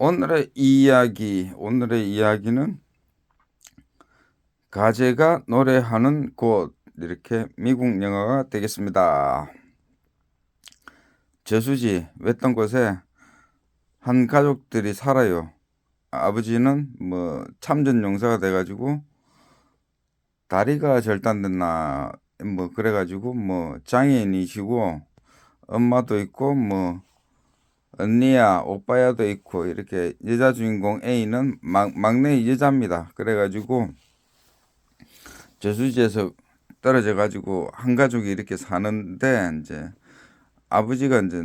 오늘의 이야기는 가제가 노래하는 곳, 이렇게 미국 영화가 되겠습니다. 저수지 외딴 곳에 한 가족들이 살아요. 아버지는 참전 용사가 돼가지고 다리가 절단됐나 그래가지고 장애인이시고, 엄마도 있고 언니야 오빠야도 있고, 이렇게 여자 주인공 A는 막내 여자입니다. 그래가지고 저수지에서 떨어져 가지고 한 가족이 이렇게 사는데, 이제 아버지가 이제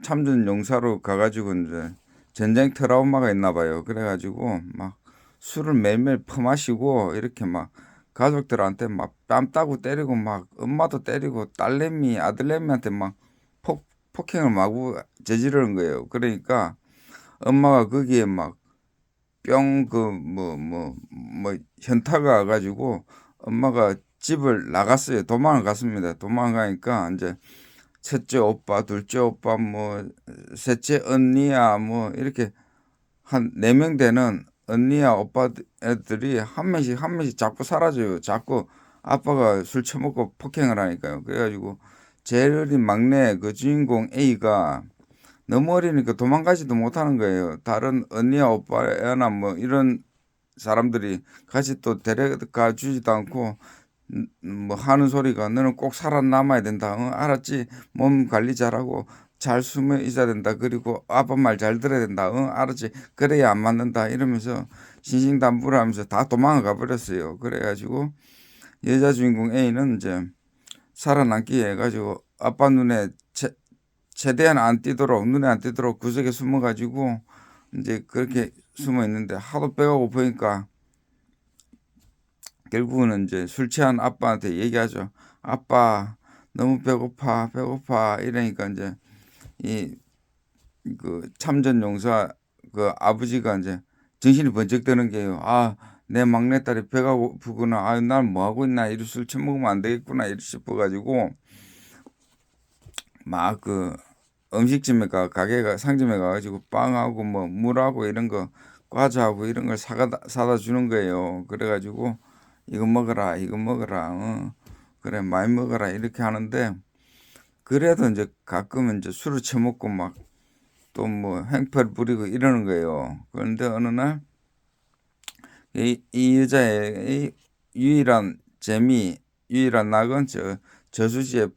참전 용사로 가가지고 이제 전쟁 트라우마가 있나 봐요. 그래가지고 막 술을 매일매일 퍼마시고 이렇게 막 가족들한테 막 뺨 따고 때리고, 막 엄마도 때리고 딸내미 아들내미한테 막 폭행을 마구 저지르는 거예요. 그러니까 엄마가 거기에 막 뿅 현타가 와가지고 엄마가 집을 나갔어요. 도망을 갔습니다. 도망가니까 이제 첫째 오빠, 둘째 오빠, 셋째 언니야, 이렇게 한 4명 되는 언니야 오빠 애들이 한 명씩 자꾸 사라져요. 자꾸 아빠가 술 처먹고 폭행을 하니까요. 그래가지고 제일 어린 막내 그 주인공 A가 너무 어리니까 도망가지도 못하는 거예요. 다른 언니야 오빠나 이런 사람들이 같이 또 데려가 주지도 않고, 하는 소리가 너는 꼭 살아남아야 된다. 알았지? 몸 관리 잘하고 잘 숨어 있어야 된다. 그리고 아빠 말 잘 들어야 된다. 알았지? 그래야 안 맞는다. 이러면서 신신당부하면서 다 도망가 버렸어요. 그래가지고 여자 주인공 A는 이제 살아남기 해가지고 아빠 눈에 최대한 눈에 안 띄도록 구석에 숨어가지고 이제 그렇게 숨어 있는데, 하도 배가 고프니까 결국은 이제 술 취한 아빠한테 얘기하죠. 아빠 너무 배고파 이러니까 이제 이 그 참전 용사 그 아버지가 이제 정신이 번쩍 드는 게요. 내 막내딸이 배가 고프구나. 난 뭐 하고 있나, 이리 술 처먹으면 안 되겠구나 이리 싶어가지고 막 음식점에 가게가 상점에 가가지고 빵하고 물하고 이런 거, 과자하고 이런 걸 사다 주는 거예요. 그래가지고 이거 먹어라, 이거 먹어라, 그래 많이 먹어라 이렇게 하는데, 그래도 이제 가끔은 이제 술을 처먹고 막 또 행패를 부리고 이러는 거예요. 그런데 어느 날 이 여자의 유일한 낙은 저수지에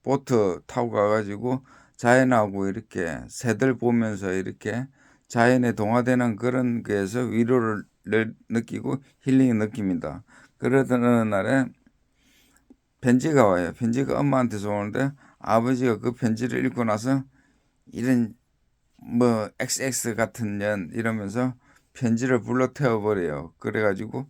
보트 타고 가가지고 자연하고 이렇게 새들 보면서 이렇게 자연에 동화되는 그런 거에서 위로를 느끼고 힐링을 느낍니다. 그러던 어느 날에 편지가 와요. 편지가 엄마한테서 오는데, 아버지가 그 편지를 읽고 나서 이런 XX 같은 년 이러면서 편지를 불러 태워버려요. 그래가지고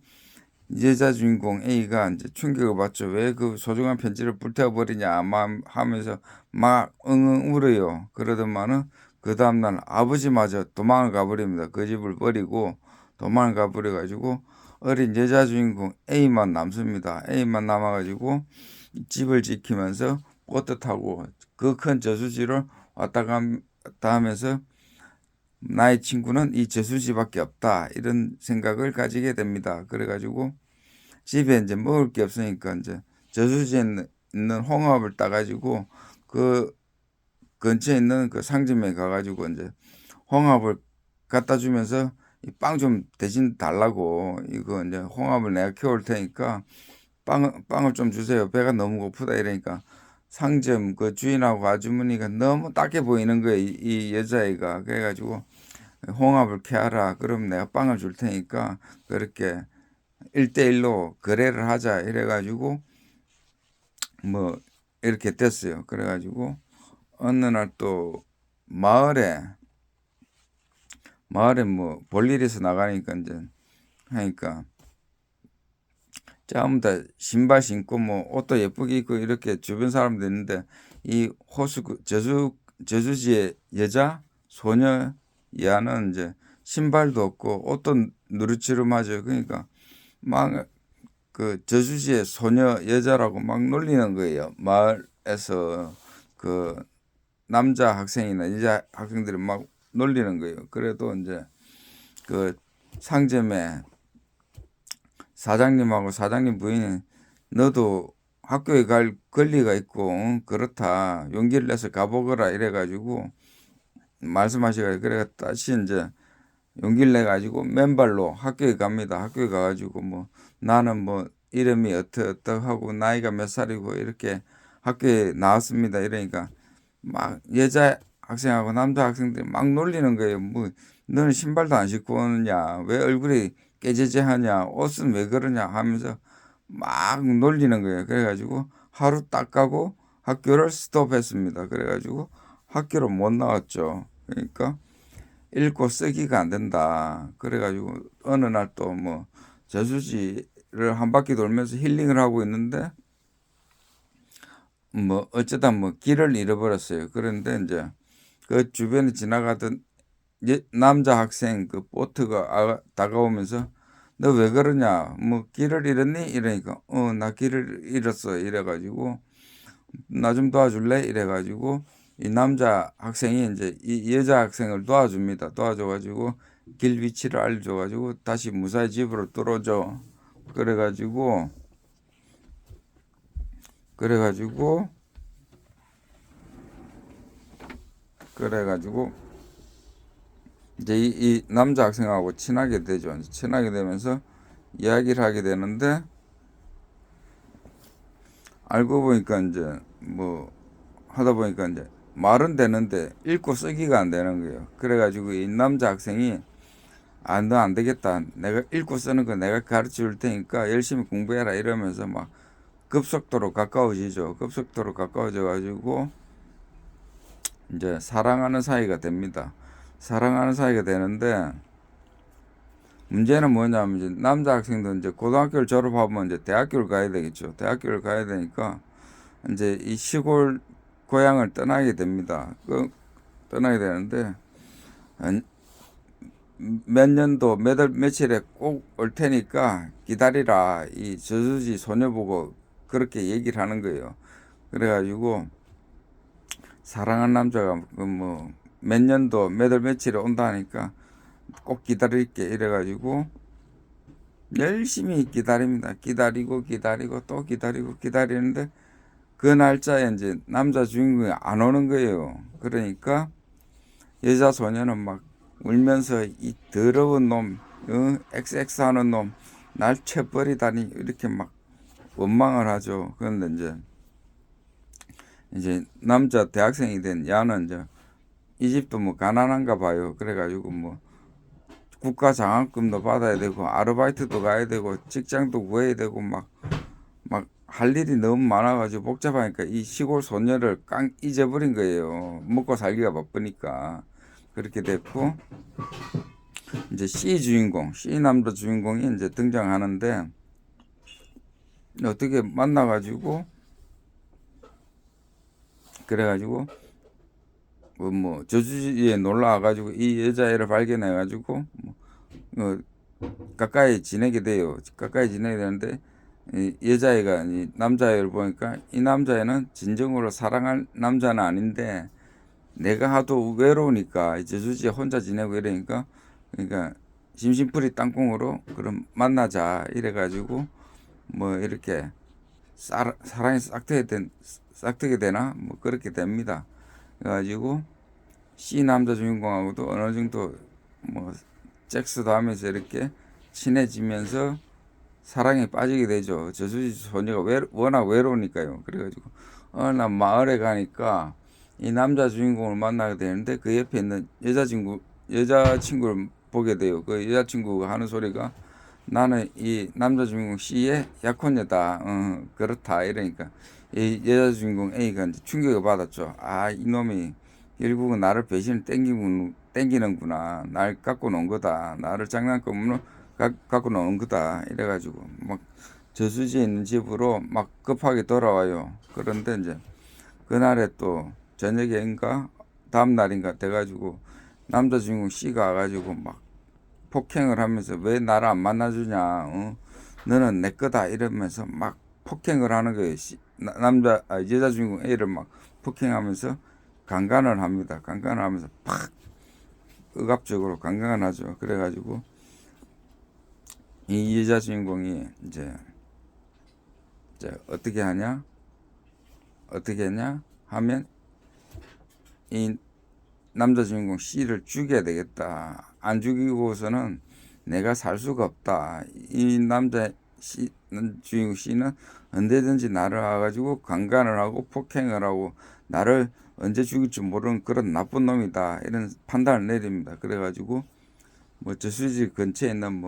여자 주인공 A가 이제 충격을 받죠. 왜 그 소중한 편지를 불태워버리냐 하면서 막 엉엉 울어요. 그러더만은 그 다음날 아버지마저 도망을 가버립니다. 그 집을 버리고 도망을 가버려가지고 어린 여자 주인공 A만 남습니다. A만 남아가지고 집을 지키면서 보트 타고 그 큰 저수지를 왔다 갔다 하면서 나의 친구는 이 저수지밖에 없다, 이런 생각을 가지게 됩니다. 그래가지고 집에 이제 먹을 게 없으니까 이제 저수지에 있는 홍합을 따가지고 그 근처에 있는 그 상점에 가가지고 이제 홍합을 갖다 주면서 이 빵 좀 대신 달라고, 이거 이제 홍합을 내가 키울 테니까 빵을 좀 주세요. 배가 너무 고프다 이러니까 상점 그 주인하고 아주머니가 너무 딱해 보이는 거예요. 이 여자애가. 그래가지고 홍합을 캐하라. 그럼 내가 빵을 줄 테니까 그렇게 1대1로 거래를 하자 이래가지고 이렇게 됐어요. 그래가지고 어느 날 또 마을에 볼일 있어 나가니까 이제 하니까 전부 다 신발 신고 옷도 예쁘게 입고 이렇게 주변 사람들 있는데, 이 저수지의 여자 소녀 야는 이제 신발도 없고 옷도 누르치름하죠. 그러니까 막 그 저수지의 소녀 여자라고 막 놀리는 거예요. 마을에서 그 남자 학생이나 여자 학생들이 막 놀리는 거예요. 그래도 이제 그 상점에 사장님하고 사장님 부인이 너도 학교에 갈 권리가 있고 그렇다. 용기를 내서 가보거라 이래가지고 말씀하시가 그래 다시 이제 용기를 내 가지고 맨발로 학교에 갑니다. 학교에 가가지고 뭐 나는 뭐 이름이 어떡하고 나이가 몇 살이고 이렇게 학교에 나왔습니다. 이러니까 막 여자 학생하고 남자 학생들이 막 놀리는 거예요. 뭐 너는 신발도 안 신고 오느냐? 왜 얼굴이 깨재재하냐? 옷은 왜 그러냐? 하면서 막 놀리는 거예요. 그래가지고 하루 딱 가고 학교를 스톱했습니다. 그래가지고 학교를 못 나왔죠. 그러니까 읽고 쓰기가 안 된다. 그래가지고 어느 날 또 뭐 저수지를 한 바퀴 돌면서 힐링을 하고 있는데 뭐 어쩌다 뭐 길을 잃어버렸어요. 그런데 이제 그 주변에 지나가던 남자 학생 그 보트가 다가오면서 너 왜 그러냐? 뭐 길을 잃었니? 이러니까 나 길을 잃었어. 이래가지고 나 좀 도와줄래? 이래가지고 이 남자 학생이 이제 이 여자 학생을 도와줍니다. 도와줘가지고 길 위치를 알려줘가지고 다시 무사히 집으로 뚫어줘. 그래가지고 그래가지고 그래가지고 이제 이 남자 학생하고 친하게 되죠. 친하게 되면서 이야기를 하게 되는데 알고 보니까 이제 뭐 하다 보니까 이제 말은 되는데 읽고 쓰기가 안 되는 거예요. 그래가지고 이 남자 학생이 너 안 되겠다. 내가 읽고 쓰는 거 내가 가르쳐 줄 테니까 열심히 공부해라 이러면서 막 급속도로 가까워지죠. 급속도로 가까워져 가지고 이제 사랑하는 사이가 됩니다. 사랑하는 사이가 되는데 문제는 뭐냐면 이제 남자 학생도 이제 고등학교를 졸업하면 이제 대학교를 가야 되겠죠. 대학교를 가야 되니까 이제 이 시골 고향을 떠나게 됩니다. 떠나게 되는데 몇 년도 몇 월 며칠에 꼭 올 테니까 기다리라. 이 저수지 소녀 보고 그렇게 얘기를 하는 거예요. 그래가지고 사랑하는 남자가 그 뭐 몇 년도 몇 월 며칠에 온다 하니까 꼭 기다릴게 이래가지고 열심히 기다립니다. 기다리고 또 기다리고 기다리는데 그 날짜에 이제 남자 주인공이 안 오는 거예요. 그러니까 여자 소녀는 막 울면서 이 더러운 놈, XX 하는 놈, 날 쳐버리다니 이렇게 막 원망을 하죠. 그런데 이제 남자 대학생이 된 야는 이제 이 집도 뭐 가난한가 봐요. 그래가지고 뭐 국가 장학금도 받아야 되고 아르바이트도 가야 되고 직장도 구해야 되고 막 할 일이 너무 많아가지고 복잡하니까 이 시골 소녀를 깡 잊어버린 거예요. 먹고 살기가 바쁘니까 그렇게 됐고 이제 C 남자 주인공이 이제 등장하는데 어떻게 만나가지고 그래가지고 뭐 저주지에 놀러 와가지고 이 여자애를 발견해가지고 뭐 가까이 지내게 돼요. 가까이 지내게 되는데 이 여자애가 이 남자애를 보니까 이 남자애는 진정으로 사랑할 남자는 아닌데 내가 하도 외로우니까 저주지에 혼자 지내고 이러니까 그러니까 심심풀이 땅콩으로 그럼 만나자 이래가지고 뭐 이렇게 사랑이 싹트게 되나 뭐 그렇게 됩니다. 그래가지고 C 남자 주인공하고도 어느 정도 뭐 섹스도 하면서 이렇게 친해지면서 사랑에 빠지게 되죠. 저수지 소녀가 워낙 외로우니까요. 그래가지고 어느 날 마을에 가니까 이 남자 주인공을 만나게 되는데 그 옆에 있는 여자친구를 보게 돼요. 그 여자친구가 하는 소리가 나는 이 남자 주인공 C의 약혼녀다. 그렇다. 이러니까 이 여자 주인공 A가 이제 충격을 받았죠. 아, 이놈이 결국은 나를 배신을 땡기는구나. 날 갖고 논 거다. 나를 장난감으로 갖고 논 거다. 이래가지고 막 저수지에 있는 집으로 막 급하게 돌아와요. 그런데 이제 그날에 또 저녁인가 다음 날인가 돼가지고 남자 주인공 C가 와가지고 막 폭행을 하면서 왜 나를 안 만나주냐, 너는 내 거다 이러면서 막 폭행을 하는 거예요. 여자 주인공 A를 막 폭행하면서 강간을 합니다. 강간을 하면서 팍 억압적으로 강간을 하죠. 그래가지고 이 여자 주인공이 이제 어떻게 하냐 하면 이 남자 주인공 C를 죽여야 되겠다. 안 죽이고서는 내가 살 수가 없다. 이 남자 주인공 C는 언제든지 나를 와가지고 강간을 하고 폭행을 하고 나를 언제 죽일지 모르는 그런 나쁜 놈이다. 이런 판단을 내립니다. 그래가지고 뭐 저수지 근처에 있는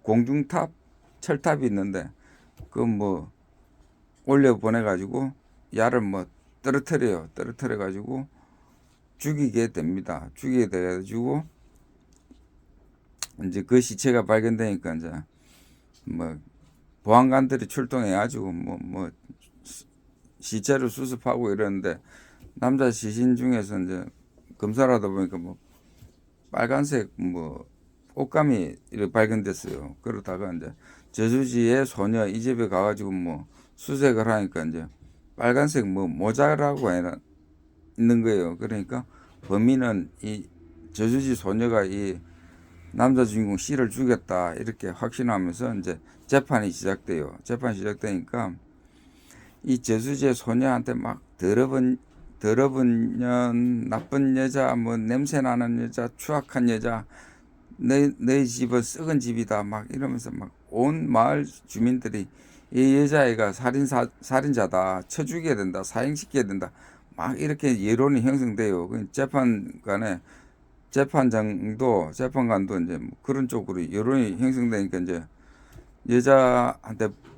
공중탑, 철탑이 있는데 그 뭐 올려 보내가지고 야를 뭐 떨어뜨려요. 떨어뜨려가지고 죽이게 됩니다. 죽이게 돼가지고 이제 그 시체가 발견되니까 이제 뭐 보안관들이 출동해가지고 뭐 시체를 수습하고 이러는데 남자 시신 중에서 이제 검사를 하다 보니까 뭐 빨간색 뭐 옷감이 이렇게 발견됐어요. 그러다가 이제 저수지의 소녀 이 집에 가가지고 뭐 수색을 하니까 이제 빨간색 뭐 모자라고 있는 거예요. 그러니까 범인은 이 저수지 소녀가 이 남자 주인공 C를 죽였다 이렇게 확신하면서 이제 재판이 시작돼요. 재판이 시작되니까 이 저수지의 소녀한테 막 더러운 년, 나쁜 여자, 뭐 냄새 나는 여자, 추악한 여자, 너희 집은 썩은 집이다 막 이러면서 막 온 마을 주민들이 이 여자애가 살인자다, 쳐 죽여야 된다, 사형시켜야 된다 막 이렇게 여론이 형성돼요. 재판관도 이제 뭐 그런 쪽으로 여론이 형성되니까 이제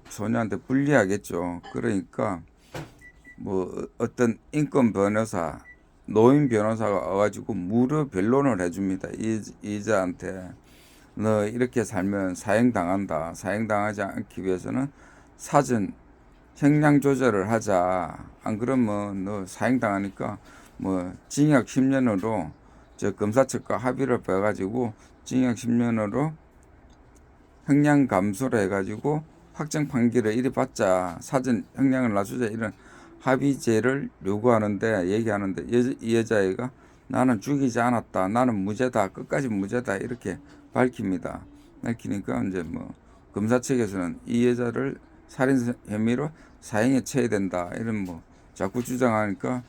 소녀한테 불리하겠죠. 그러니까 뭐 어떤 인권 변호사, 노인 변호사가 와가지고 무료 변론을 해줍니다. 이 여자한테 너 이렇게 살면 사형당한다. 사형당하지 않기 위해서는 사전 형량 조절을 하자. 안 그러면 너 사형당하니까 뭐 징역 10년으로 저 검사 측과 합의를 해가지고 징역 10년으로 형량 감소를 해가지고 확정 판결을 이리 받자. 사전 형량을 낮추자. 이런 합의제를 요구하는데 얘기하는데 이 여자애가 나는 죽이지 않았다. 나는 무죄다. 끝까지 무죄다. 이렇게 밝힙니다. 밝히니까 이제 뭐 검사 측에서는 이 여자를 살인 혐의로 사형에 처해야 된다. 이런 뭐 자꾸 주장하니까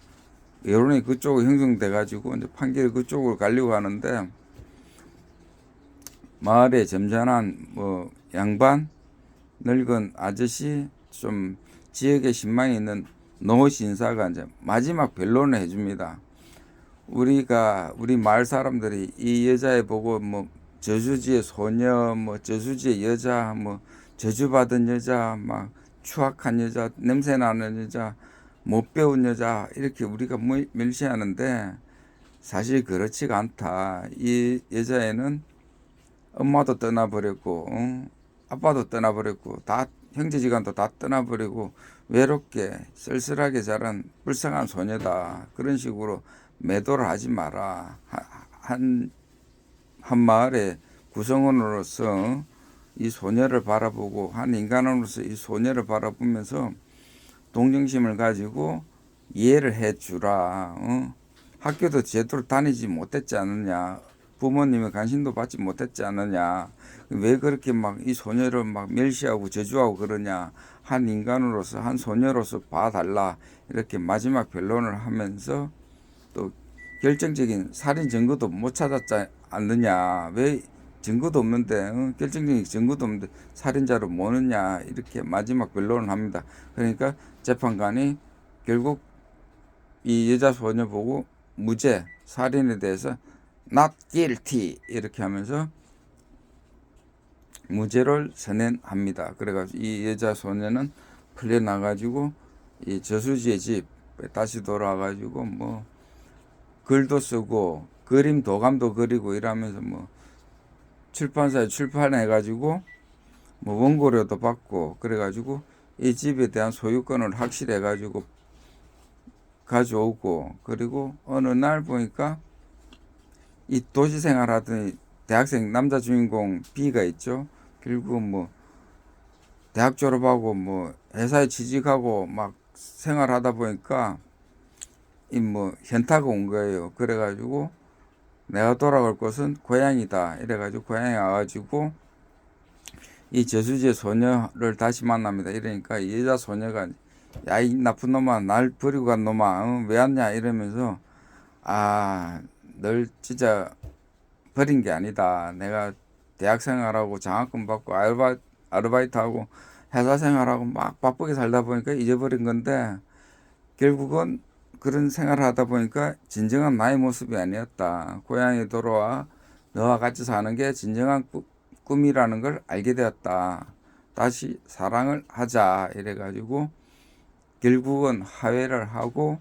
여론이 그쪽으로 형성돼 가지고 이제 판결이 그쪽으로 가려고 하는데 마을에 점잖은 뭐 양반 늙은 아저씨 좀 지역에 신망이 있는 노 신사가 이제 마지막 변론을 해줍니다. 우리 마을 사람들이 이 여자애 보고 뭐 저수지의 소녀, 뭐 저수지의 여자, 뭐 저주받은 여자, 막 추악한 여자, 냄새 나는 여자, 못 배운 여자 이렇게 우리가 멸시하는데 사실 그렇지가 않다. 이 여자애는 엄마도 떠나버렸고, 아빠도 떠나버렸고, 다 형제지간도 다 떠나버리고 외롭게 쓸쓸하게 자란 불쌍한 소녀다. 그런 식으로 매도를 하지 마라. 한 마을의 구성원으로서 이 소녀를 바라보고 한 인간으로서 이 소녀를 바라보면서 동정심을 가지고 이해를 해주라. 학교도 제대로 다니지 못했지 않느냐. 부모님의 관심도 받지 못했지 않느냐. 왜 그렇게 막 이 소녀를 막 멸시하고 저주하고 그러냐. 한 인간으로서 한 소녀로서 봐달라. 이렇게 마지막 변론을 하면서 또 결정적인 살인 증거도 못 찾았지 않느냐. 왜 증거도 없는데 결정적인 증거도 없는데 살인자로 모느냐. 이렇게 마지막 변론을 합니다. 그러니까 재판관이 결국 이 여자 소녀 보고 무죄, 살인에 대해서 not guilty 이렇게 하면서 무죄를 선언합니다. 그래가지고 이 여자 소녀는 풀려나가지고 이 저수지의 집에 다시 돌아와가지고 뭐 글도 쓰고 그림 도감도 그리고 이러면서 뭐 출판사에 출판해가지고 뭐 원고료도 받고 그래가지고 이 집에 대한 소유권을 확실해가지고 가져오고 그리고 어느 날 보니까 이 도시 생활하던 대학생 남자 주인공 B가 있죠. 결국 뭐 대학 졸업하고 뭐 회사에 취직하고 막 생활하다 보니까 이 뭐 현타가 온 거예요. 그래가지고 내가 돌아갈 곳은 고향이다. 이래가지고 고향에 와가지고 이 저수지의 소녀를 다시 만납니다. 이러니까 이 여자 소녀가 야, 이 나쁜 놈아, 날 버리고 간 놈아, 왜 왔냐 이러면서 널 진짜 버린 게 아니다. 내가 대학 생활하고 장학금 받고 아르바이트하고 회사 생활하고 막 바쁘게 살다 보니까 잊어버린 건데 결국은 그런 생활을 하다 보니까 진정한 나의 모습이 아니었다. 고향에 돌아와 너와 같이 사는 게 진정한 꿈이라는 걸 알게 되었다. 다시 사랑을 하자. 이래가지고 결국은 화해를 하고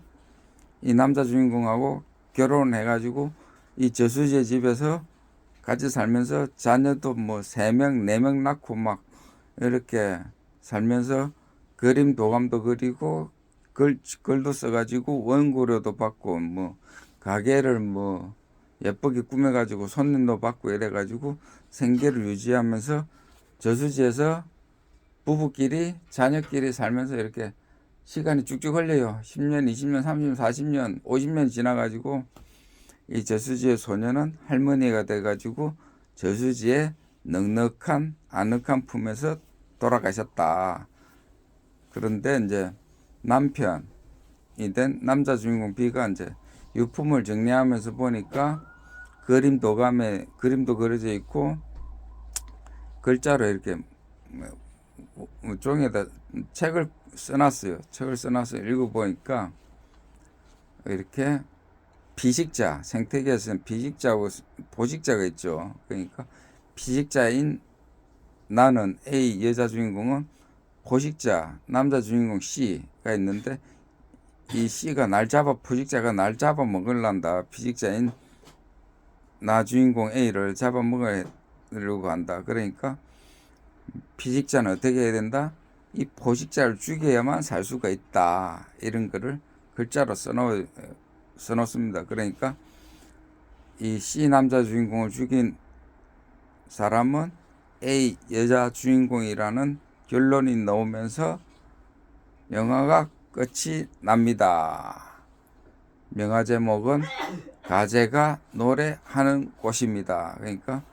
이 남자 주인공하고 결혼해가지고 이 저수지의 집에서 같이 살면서 자녀도 뭐 3명, 4명 낳고 막 이렇게 살면서 그림 도감도 그리고 글도 써가지고 원고료도 받고 뭐 가게를 뭐 예쁘게 꾸며가지고 손님도 받고 이래가지고 생계를 유지하면서 저수지에서 부부끼리 자녀끼리 살면서 이렇게 시간이 쭉쭉 흘려요. 10년, 20년, 30년, 40년, 50년 지나가지고 이 저수지의 소녀는 할머니가 돼가지고 저수지의 넉넉한 아늑한 품에서 돌아가셨다. 그런데 이제 남편이 된 남자 주인공 B가 이제 유품을 정리하면서 보니까 그림 도감에 그림도 그려져 있고 글자로 이렇게 종이에다 책을 써놨어요. 책을 써놔서 읽어보니까 이렇게 비식자, 생태계에서는 비식자하고 보식자가 있죠. 그러니까 비식자인 나는 A 여자 주인공은 보식자 남자 주인공 C가 있는데 이 C가 보식자가 날 잡아 먹으란다. 비식자인 나 주인공 A를 잡아 먹으려고 한다. 그러니까 비식자는 어떻게 해야 된다? 이 보식자를 죽여야만 살 수가 있다. 이런 거를 글자로 써놓습니다. 그러니까 이 C 남자 주인공을 죽인 사람은 A 여자 주인공이라는 결론이 나오면서 영화가 끝이 납니다. 영화 제목은 가재가 노래하는 곳입니다. 그러니까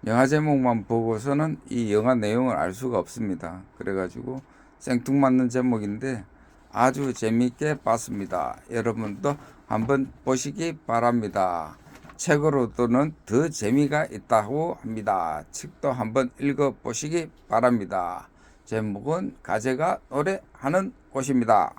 영화 제목만 보고서는 이 영화 내용을 알 수가 없습니다. 그래가지고 생뚱맞는 제목인데 아주 재미있게 봤습니다. 여러분도 한번 보시기 바랍니다. 책으로도는 더 재미가 있다고 합니다. 책도 한번 읽어보시기 바랍니다. 제목은 가재가 노래하는 곳입니다.